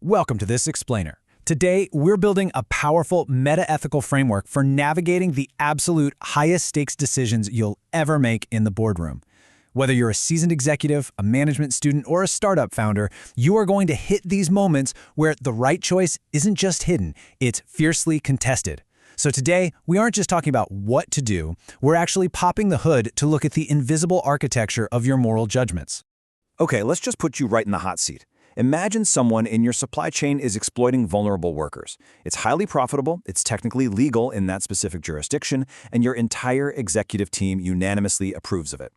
Welcome to this explainer. Today, we're building a powerful meta-ethical framework for navigating the absolute highest stakes decisions you'll ever make in the boardroom. Whether you're a seasoned executive, a management student, or a startup founder, you are going to hit these moments where the right choice isn't just hidden, it's fiercely contested. So today, we aren't just talking about what to do, we're actually popping the hood to look at the invisible architecture of your moral judgments. Okay, let's just put you right in the hot seat. Imagine someone in your supply chain is exploiting vulnerable workers. It's highly profitable, it's technically legal in that specific jurisdiction, and your entire executive team unanimously approves of it.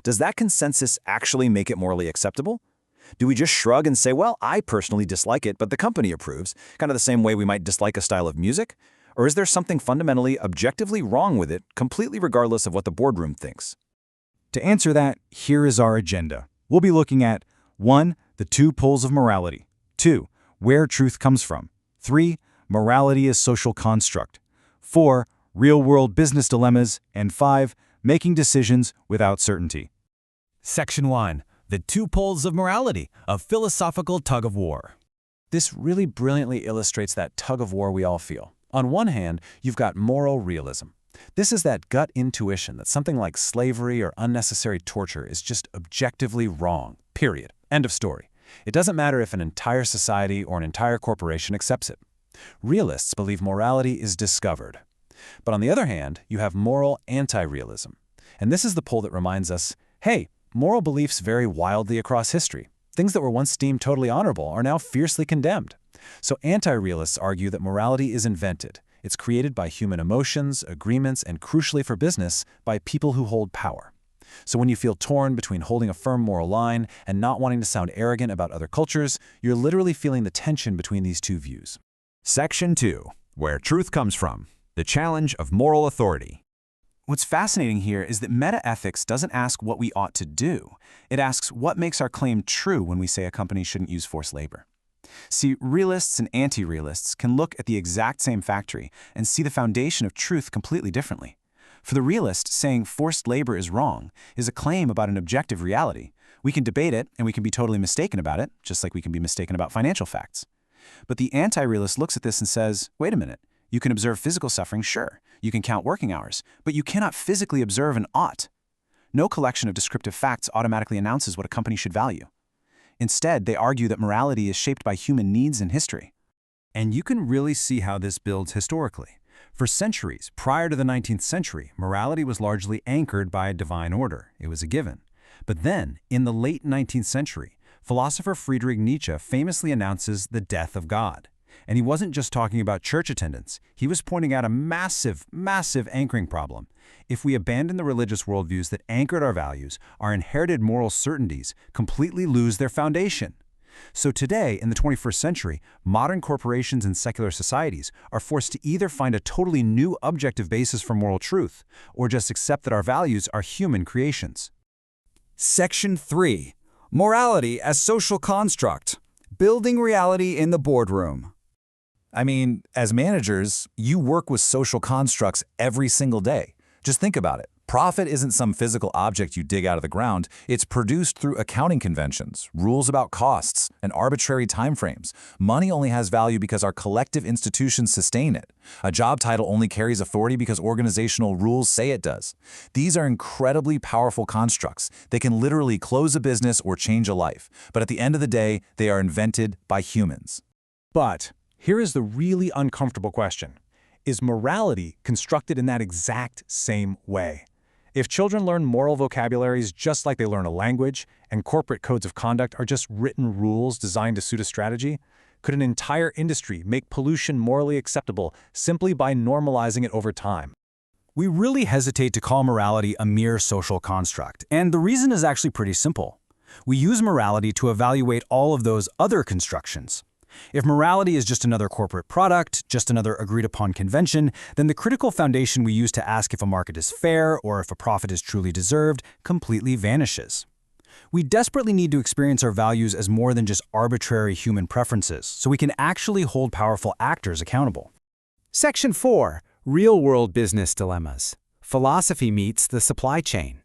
Does that consensus actually make it morally acceptable? Do we just shrug and say, well, I personally dislike it, but the company approves, kind of the same way we might dislike a style of music? Or is there something fundamentally, objectively wrong with it, completely regardless of what the boardroom thinks? To answer that, here is our agenda. We'll be looking at 1. The two poles of morality. 2. Where truth comes from. 3. Morality as social construct. 4. Real-world business dilemmas. And 5. Making decisions without certainty. Section 1. The two poles of morality, a philosophical tug-of-war. This really brilliantly illustrates that tug-of-war we all feel. On one hand, you've got moral realism. This is that gut intuition that something like slavery or unnecessary torture is just objectively wrong, period. End of story. It doesn't matter if an entire society or an entire corporation accepts it. Realists believe morality is discovered. But on the other hand, you have moral anti-realism. And this is the pole that reminds us, hey, moral beliefs vary wildly across history. Things that were once deemed totally honorable are now fiercely condemned. So anti-realists argue that morality is invented. It's created by human emotions, agreements, and crucially for business, by people who hold power. So when you feel torn between holding a firm moral line and not wanting to sound arrogant about other cultures, you're literally feeling the tension between these two views. Section 2. Where truth comes from. The challenge of moral authority. What's fascinating here is that meta-ethics doesn't ask what we ought to do. It asks what makes our claim true when we say a company shouldn't use forced labor. See, realists and anti-realists can look at the exact same factory and see the foundation of truth completely differently. For the realist, saying forced labor is wrong is a claim about an objective reality. We can debate it, and we can be totally mistaken about it, just like we can be mistaken about financial facts. But the anti-realist looks at this and says, wait a minute, you can observe physical suffering, sure. You can count working hours, but you cannot physically observe an ought. No collection of descriptive facts automatically announces what a company should value. Instead, they argue that morality is shaped by human needs and history. And you can really see how this builds historically. For centuries, prior to the 19th century, morality was largely anchored by a divine order. It was a given. But then, in the late 19th century, philosopher Friedrich Nietzsche famously announces the death of God. And he wasn't just talking about church attendance. He was pointing out a massive anchoring problem. If we abandon the religious worldviews that anchored our values, our inherited moral certainties completely lose their foundation. So today, in the 21st century, modern corporations and secular societies are forced to either find a totally new objective basis for moral truth, or just accept that our values are human creations. Section 3. Morality as social construct. Building reality in the boardroom. I mean, as managers, you work with social constructs every single day. Just think about it. Profit isn't some physical object you dig out of the ground. It's produced through accounting conventions, rules about costs, and arbitrary timeframes. Money only has value because our collective institutions sustain it. A job title only carries authority because organizational rules say it does. These are incredibly powerful constructs. They can literally close a business or change a life. But at the end of the day, they are invented by humans. But here is the really uncomfortable question. Is morality constructed in that exact same way? If children learn moral vocabularies just like they learn a language, and corporate codes of conduct are just written rules designed to suit a strategy, could an entire industry make pollution morally acceptable simply by normalizing it over time? We really hesitate to call morality a mere social construct, and the reason is actually pretty simple. We use morality to evaluate all of those other constructions. If morality is just another corporate product, just another agreed-upon convention, then the critical foundation we use to ask if a market is fair or if a profit is truly deserved completely vanishes. We desperately need to experience our values as more than just arbitrary human preferences, so we can actually hold powerful actors accountable. Section 4. Real-world business dilemmas. Philosophy meets the supply chain.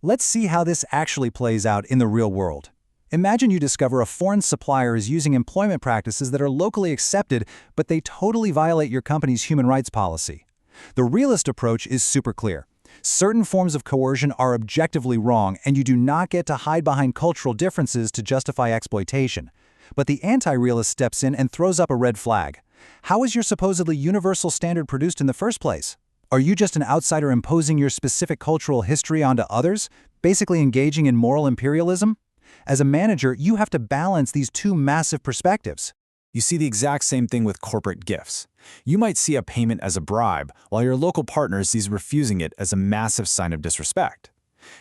Let's see how this actually plays out in the real world. Imagine you discover a foreign supplier is using employment practices that are locally accepted, but they totally violate your company's human rights policy. The realist approach is super clear. Certain forms of coercion are objectively wrong, and you do not get to hide behind cultural differences to justify exploitation. But the anti-realist steps in and throws up a red flag. How is your supposedly universal standard produced in the first place? Are you just an outsider imposing your specific cultural history onto others, basically engaging in moral imperialism? As a manager, you have to balance these two massive perspectives. You see the exact same thing with corporate gifts. You might see a payment as a bribe, while your local partner sees refusing it as a massive sign of disrespect.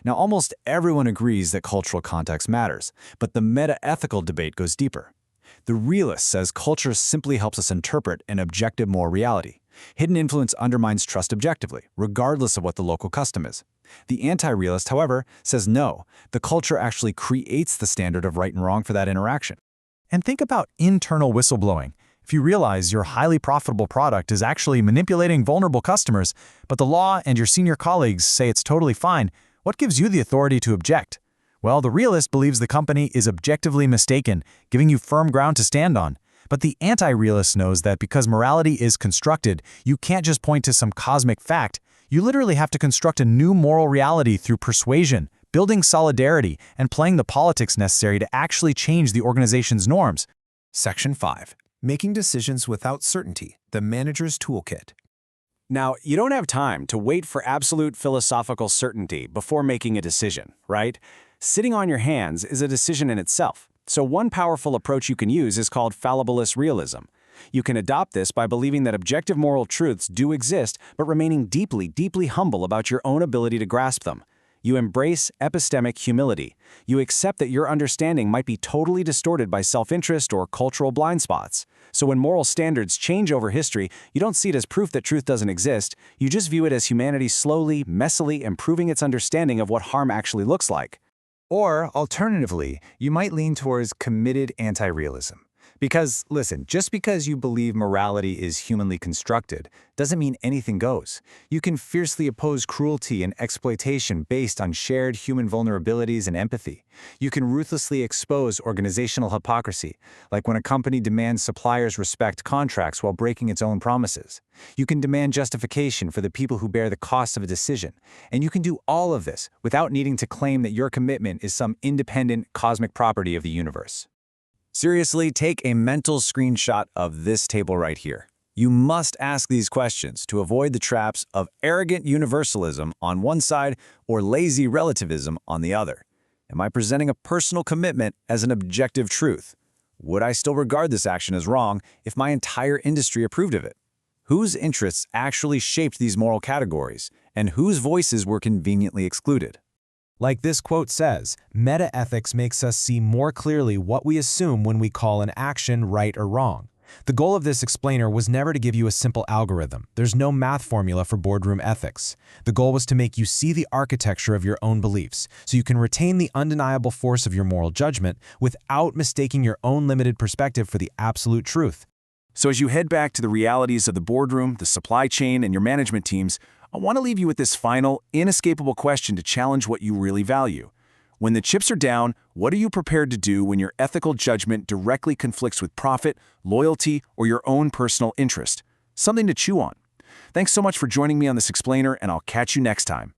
Now, almost everyone agrees that cultural context matters, but the meta-ethical debate goes deeper. The realist says culture simply helps us interpret an objective moral reality. Hidden influence undermines trust objectively, regardless of what the local custom is. The anti-realist, however, says no, the culture actually creates the standard of right and wrong for that interaction. And think about internal whistleblowing. If you realize your highly profitable product is actually manipulating vulnerable customers, but the law and your senior colleagues say it's totally fine, what gives you the authority to object? Well, the realist believes the company is objectively mistaken, giving you firm ground to stand on. But the anti-realist knows that because morality is constructed, you can't just point to some cosmic fact. You literally have to construct a new moral reality through persuasion, building solidarity, and playing the politics necessary to actually change the organization's norms. Section 5. Making decisions without certainty, the manager's toolkit. Now, you don't have time to wait for absolute philosophical certainty before making a decision, right? Sitting on your hands is a decision in itself. So one powerful approach you can use is called fallibilist realism. You can adopt this by believing that objective moral truths do exist, but remaining deeply, deeply humble about your own ability to grasp them. You embrace epistemic humility. You accept that your understanding might be totally distorted by self-interest or cultural blind spots. So when moral standards change over history, you don't see it as proof that truth doesn't exist. You just view it as humanity slowly, messily improving its understanding of what harm actually looks like. Or, alternatively, you might lean towards committed anti-realism. Because, listen, just because you believe morality is humanly constructed doesn't mean anything goes. You can fiercely oppose cruelty and exploitation based on shared human vulnerabilities and empathy. You can ruthlessly expose organizational hypocrisy, like when a company demands suppliers respect contracts while breaking its own promises. You can demand justification for the people who bear the cost of a decision. And you can do all of this without needing to claim that your commitment is some independent cosmic property of the universe. Seriously, take a mental screenshot of this table right here. You must ask these questions to avoid the traps of arrogant universalism on one side or lazy relativism on the other. Am I presenting a personal commitment as an objective truth? Would I still regard this action as wrong if my entire industry approved of it? Whose interests actually shaped these moral categories, and whose voices were conveniently excluded? Like this quote says, meta-ethics makes us see more clearly what we assume when we call an action right or wrong. The goal of this explainer was never to give you a simple algorithm. There's no math formula for boardroom ethics. The goal was to make you see the architecture of your own beliefs, so you can retain the undeniable force of your moral judgment without mistaking your own limited perspective for the absolute truth. So as you head back to the realities of the boardroom, the supply chain, and your management teams, I want to leave you with this final, inescapable question to challenge what you really value. When the chips are down, what are you prepared to do when your ethical judgment directly conflicts with profit, loyalty, or your own personal interest? Something to chew on. Thanks so much for joining me on this explainer, and I'll catch you next time.